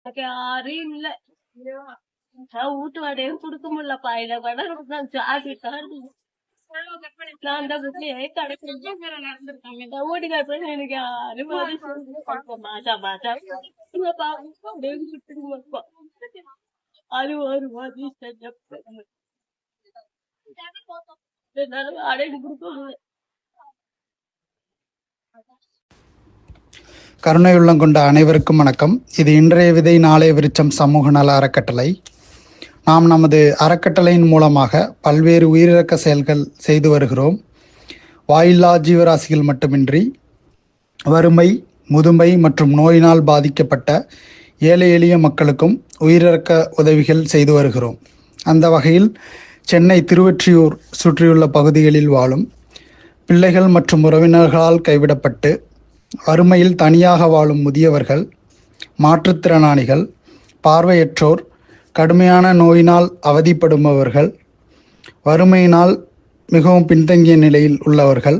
எனக்கு யாரும் இல்ல. வீட்டு வாடகையும் குடுக்க முடியலப்பா. இதை விட சாப்பிட்டாரு. நான் அந்த வீட்லயே கிடைக்கிறேன். வீட்டுக்கார போய் எனக்கு யாரும் மாசா மாசா அப்படியே விட்டுருங்கப்பா. அது ஒரு மாதிரி என்னால வாடகை கொடுக்க முடியல. கருணையுள்ளம் கொண்ட அனைவருக்கும் வணக்கம். இது இன்றைய விதை நாளைய விருட்சம் சமூக நல அறக்கட்டளை. நாம் நமது அறக்கட்டளையின் மூலமாக பல்வேறு உயிரிழக்க செயல்கள் செய்து வருகிறோம். வாயில்லா ஜீவராசிகள் மட்டுமின்றி வறுமை, முதுமை மற்றும் நோயினால் பாதிக்கப்பட்ட ஏழை எளிய மக்களுக்கும் உயிரிழக்க உதவிகள் செய்து வருகிறோம். அந்த வகையில் சென்னை திருவொற்றியூர் சுற்றியுள்ள பகுதிகளில் வாழும் பிள்ளைகள் மற்றும் உறவினர்களால் கைவிடப்பட்டு வறுமையில் தனியாக வாழும் முதியவர்கள், மாற்றுத்திறனாளிகள், பார்வையற்றோர், கடுமையான நோயினால் அவதிப்படுபவர்கள், வறுமையினால் மிகவும் பின்தங்கிய நிலையில் உள்ளவர்கள்,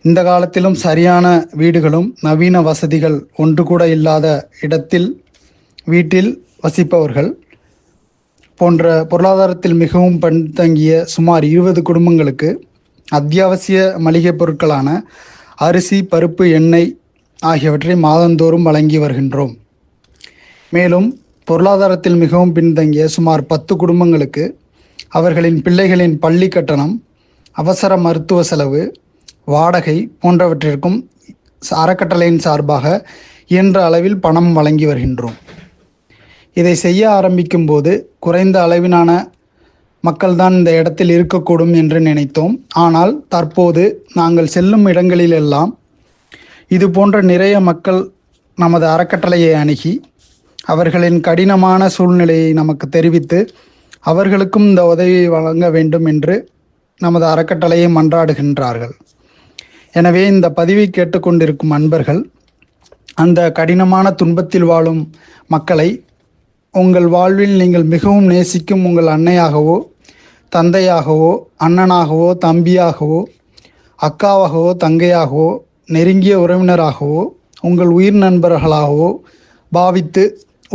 இந்த காலத்திலும் சரியான வீடுகளும் நவீன வசதிகள் ஒன்று கூட இல்லாத இடத்தில் வீட்டில் வசிப்பவர்கள் போன்ற பொருளாதாரத்தில் மிகவும் பின்தங்கிய சுமார் 20 குடும்பங்களுக்கு அத்தியாவசிய மளிகை பொருட்களான அரிசி, பருப்பு, எண்ணெய் ஆகியவற்றை மாதந்தோறும் வழங்கி வருகின்றோம். மேலும் பொருளாதாரத்தில் மிகவும் பின்தங்கிய சுமார் 10 குடும்பங்களுக்கு அவர்களின் பிள்ளைகளின் பள்ளி கட்டணம், அவசர மருத்துவ செலவு, வாடகை போன்றவற்றிற்கும் அறக்கட்டளையின் சார்பாக இயன்ற அளவில் பணம் வழங்கி வருகின்றோம். இதை செய்ய ஆரம்பிக்கும் போது குறைந்த அளவிலான மக்கள்தான் இந்த இடத்தில் இருக்கக்கூடும் என்று நினைத்தோம். ஆனால் தற்போது நாங்கள் செல்லும் இடங்களிலெல்லாம் இது போன்ற நிறைய மக்கள் நமது அறக்கட்டளையை அணுகி அவர்களின் கடினமான சூழ்நிலையை நமக்கு தெரிவித்து அவர்களுக்கும் இந்த உதவியை வழங்க வேண்டும் என்று நமது அறக்கட்டளையை மன்றாடுகின்றார்கள். எனவே இந்த பதிவை கேட்டுக்கொண்டிருக்கும் அன்பர்கள் அந்த கடினமான துன்பத்தில் வாழும் மக்களை உங்கள் வாழ்வில் நீங்கள் மிகவும் நேசிக்கும் உங்கள் அன்னையாகவோ, தந்தையாகவோ, அண்ணனாகவோ, தம்பியாகவோ, அக்காவாகவோ, தங்கையாகவோ, நெருங்கிய உறவினராகவோ, உங்கள் உயிர் நண்பர்களாகவோ பாவித்து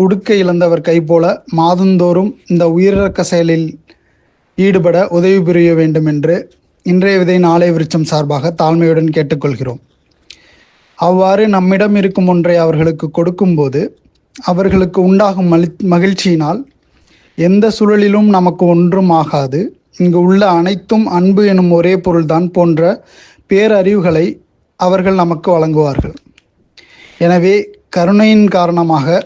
உடுக்க இழந்தவர் கைபோல மாதந்தோறும் இந்த உயிரிழக்க செயலில் ஈடுபட உதவி புரிய வேண்டும் என்று இன்றைய விதை நாளைய விருட்சம் சார்பாக தாழ்மையுடன் கேட்டுக்கொள்கிறோம். அவ்வாறு நம்மிடம் இருக்கும் ஒன்றை அவர்களுக்கு கொடுக்கும்போது அவர்களுக்கு உண்டாகும் மகிழ்ச்சியினால் எந்த சூழலிலும் நமக்கு ஒன்றும் ஆகாது, இங்கு உள்ள அனைத்தும் அன்பு எனும் ஒரே பொருள்தான் போன்ற பேரறிவுகளை அவர்கள் நமக்கு வழங்குவார்கள். எனவே கருணையின் காரணமாக